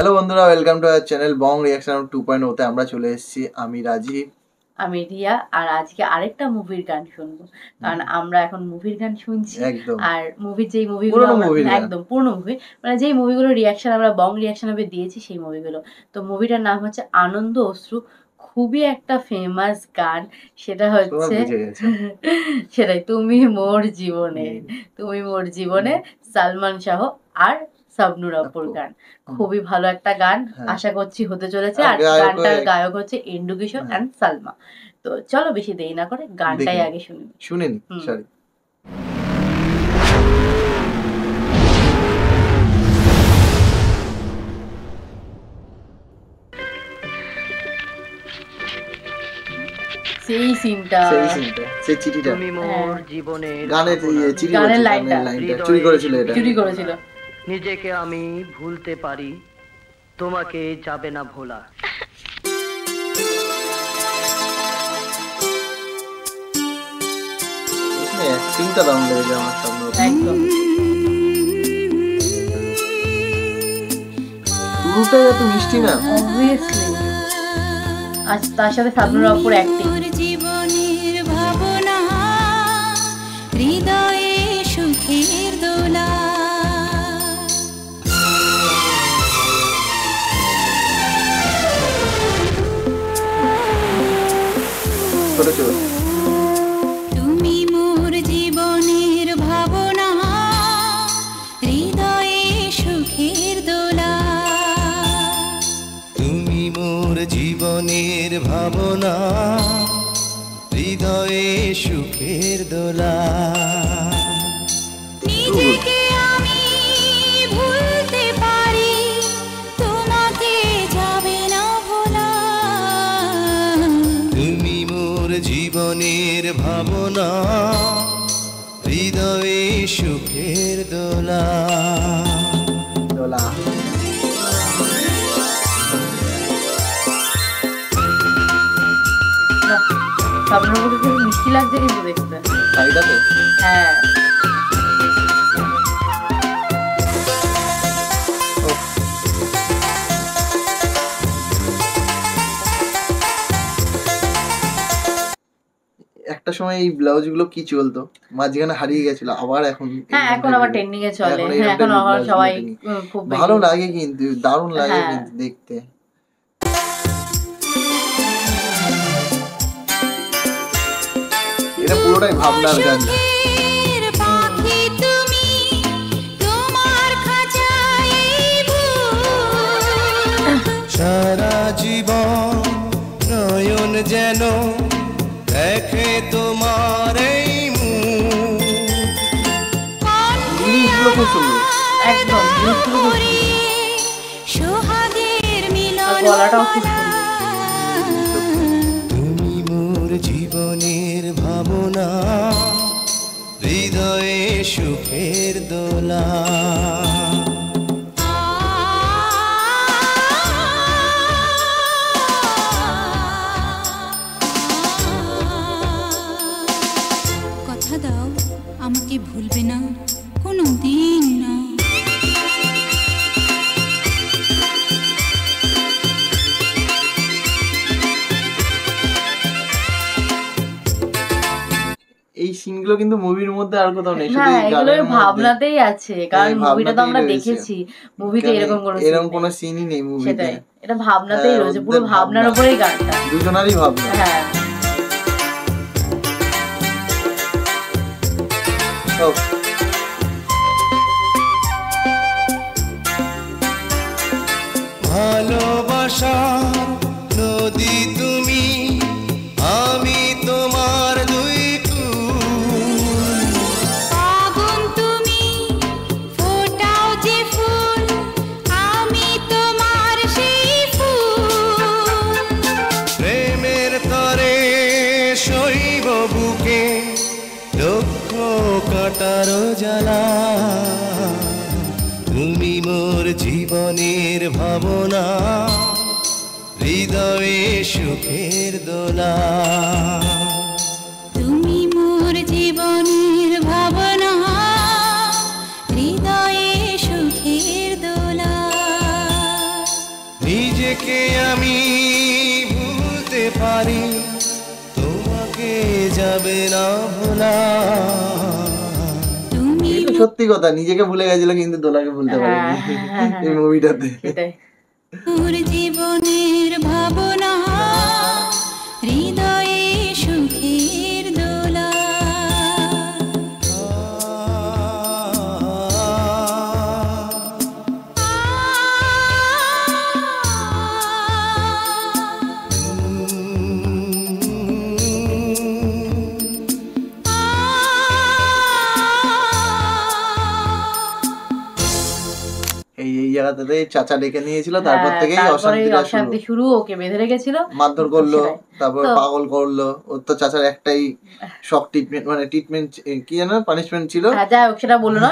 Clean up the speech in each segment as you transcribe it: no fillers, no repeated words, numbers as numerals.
Hello বন্ধুরা, welcome to our channel Bong reaction 2.0 তে আমরা চলে এসেছি। আমি রাজীব, আমি রিয়া, আর আজকে আরেকটা মুভির গান শুনবো, কারণ আমরা এখন মুভির গান শুনছি। একদম আর মুভির যেই মুভিগুলো একদম পুরনো মুভি, মানে যেই মুভিগুলো রিয়াকশন আমরা বং রিয়াকশন হবে দিয়েছি সেই মুভিগুলো। তো মুভিটার নাম হচ্ছে আনন্দ অশ্রু। খুবই একটা ফেমাস গান, সেটা হচ্ছে সেটাই তুমি মোর জীবনে, তুমি মোর জীবনে, সালমান শাহ আর শাবনূর আপুর গান। খুবই ভালো একটা গান, আশা করছি হতে চলেছে। আর গানটার গায়ক হচ্ছে এন্ডু কিশোর এন্ড সালমা। তো চলো বেশি দেরি না করে গানটাই আগে শুনি। সরি সেই সিনটা, সেই চিঠিটা, তুমি মোর জীবনের গানের লাইনটা চুরি করেছিল, নিজেকে আমি ভুলতে পারি, তোমাকে যাবে না ভোলা। অ্যাক্টিংটা দারুণ লেগেছে আমার সামনে, একদম শুরুটাই এত মিষ্টি না, অবভিয়াসলি। আর তার সাথে শাবনূর আপুর অ্যাক্টিং। জীবনের ভাবনা, হৃদয়ে সুখের দোলা, তুমি মোর জীবনের ভাবনা, হৃদয়ে সুখের দোলা, তুমি মোর জীবনের ভাবনা, হৃদয়ে সুখের দোলা। নিজেকে আমি ভুলতে পারি, তোমাকে যাবে না ভোলা, তুমি মোর জীবনের ভাবনা, হৃদয়ে সুখের দোলা। শাবনূর আপুকে খুব মিষ্টি লাগছে কিন্তু দেখতে। হ্যাঁ, একটা সময় এই ব্লাউজ গুলো কি চলতো, মাঝখানে হারিয়ে গেছিল, আবার এখন এখন আবার ট্রেন্ডিং এ চলে। এখন আবার সবাই খুব ভালো লাগে, কিন্তু দারুণ লাগে কিন্তু দেখতে। এটা পুরোটাই ভাবনার গান। সারা জীবন নয়ন যেন দেখে তোমার এই একদম সোহাগের মিলন, গলাটাও খুব তুমি মোর জীবনের ভাবনা, হৃদয়ে সুখের দোলা। কথা দাও আমাকে ভুলবে না কোনো দিন না। এই সিনগুলো কিন্তু মুভির মধ্যে আর কোথাও নেই, শুধু এই গানের ভাবনাতেই আছে, কারণ মুভিটা তো আমরা দেখেছি, মুভিতে এরকম কোনো সিনই নেই মুভিতে। সেটাই, এটা ভাবনাতেই রয়েছে, পুরো ভাবনার উপরেই গানটা, দুজনেরই ভাবনা। হ্যাঁ, ভালোবাসা নদী তুমি, আমি তোমার দুই কুল। আগুন তুমি, ফোটাও যে ফুল, আমি তোমার সেই ফুল। প্রেমের তরে শৈব বুকে লক্ষ কাটার জ্বালা, তুমি মোর জীবনের ভাবনা, হৃদয়ে সুখের দোলা। তুমি মোর জীবনের ভাবনা, হৃদয়ে সুখের দোলা। যাবে না ভোলা। তুমি এই তো সত্যি কথা, নিজেকে ভুলে গেছিল কিন্তু দোলাকে ভুলতে পারেনি এই মুভিটাতে। সেটাই। মোর জীবনের ভাবনা, হৃদয়ে সুখের দোলা। এই জায়গাটাতে চাচা ডেকে নিয়েছিল, তারপর থেকেই তারপরে অশান্তিটা শুরু। অশান্তি শুরু, ওকে বেঁধে রেখেছিল, মারধর করলো, সেটাই। তারপর তো- পাগল করলো। ওর তো চাচার একটাই শক ট্রিটমেন্ট, মানে ট্রিটমেন্ট কি জানো, পানিশমেন্ট ছিল। হ্যাঁ যাই হোক, সেটা বলো না,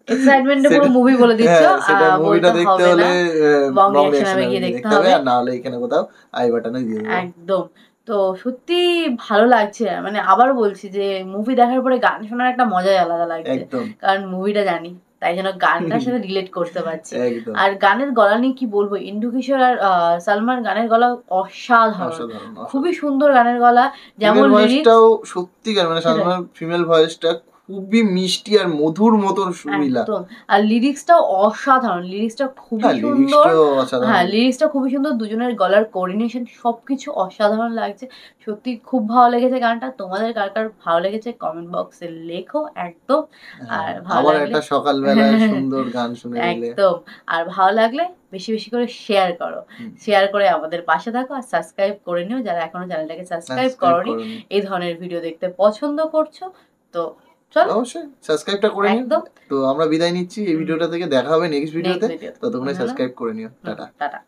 এক্সাইটমেন্টে পুরো সেটা- মুভি বলে দিচ্ছ। হ্যাঁ, সেটা মুভিটা বলতে দেখতে হবে হলে না, বং বং রিঅ্যাকশন রিঅ্যাকশন গিয়ে দেখতে দেখতে হবে, হবে। আর না হলে এখানে কোথাও আই বাটনে দিয়ে দেবো। একদম। তো সত্যি ভালো লাগছে, মানে আবার বলছি যে মুভি দেখার পরে গান শোনার একটা মজাই আলাদা লাগছে, একদম কারণ মুভিটা জানি, তাই জন্য গানটার সাথে রিলেট করতে পারছি। একদম আর গানের গলা নিয়ে কি বলবো, ইন্দু কিশোর আর সালমান গানের গলা অসাধারণ, অসাধারণ। খুবই সুন্দর গানের গলা, যেমন ফিমেল লিরিক্স ভয়েসটাও সত্যিকার, মানে সেটাই। সালমান ফিমেল ভয়েসটা খুবই মিষ্টি আর মধুর মতন সুমিলা। একদম। আর লিরিক্সটাও অসাধারণ, লিরিক্সটা খুবই হ্যাঁ, সুন্দর। লিরিক্সটাও অসাধারণ। হ্যাঁ, লিরিক্সটা খুবই সুন্দর, দুজনের গলার কোঅর্ডিনেশন সবকিছু অসাধারণ লাগছে। সত্যি খুব ভালো লেগেছে গানটা। তোমাদের কার কার ভালো লেগেছে কমেন্ট বক্সে লেখো একদম। আর ভালো আবার লাগলে একটা সকালবেলায় সুন্দর গান শুনে নিলে। একদম। আর ভালো লাগলে বেশি বেশি করে শেয়ার করো, শেয়ার করে আমাদের পাশে থাকো, আর সাবস্ক্রাইব করে নিও যারা এখনো চ্যানেলটাকে সাবস্ক্রাইব করোনি, এই ধরনের ভিডিও দেখতে পছন্দ করছো। তো চলো, অবশ্যই সাবস্ক্রাইবটা করে নিও। একদম। তো আমরা বিদায় নিচ্ছি এই ভিডিওটা থেকে, দেখা হবে নেক্সট ভিডিওতে। Next video। ততক্ষণে সাবস্ক্রাইব করে নিও। টাটা। টাটা।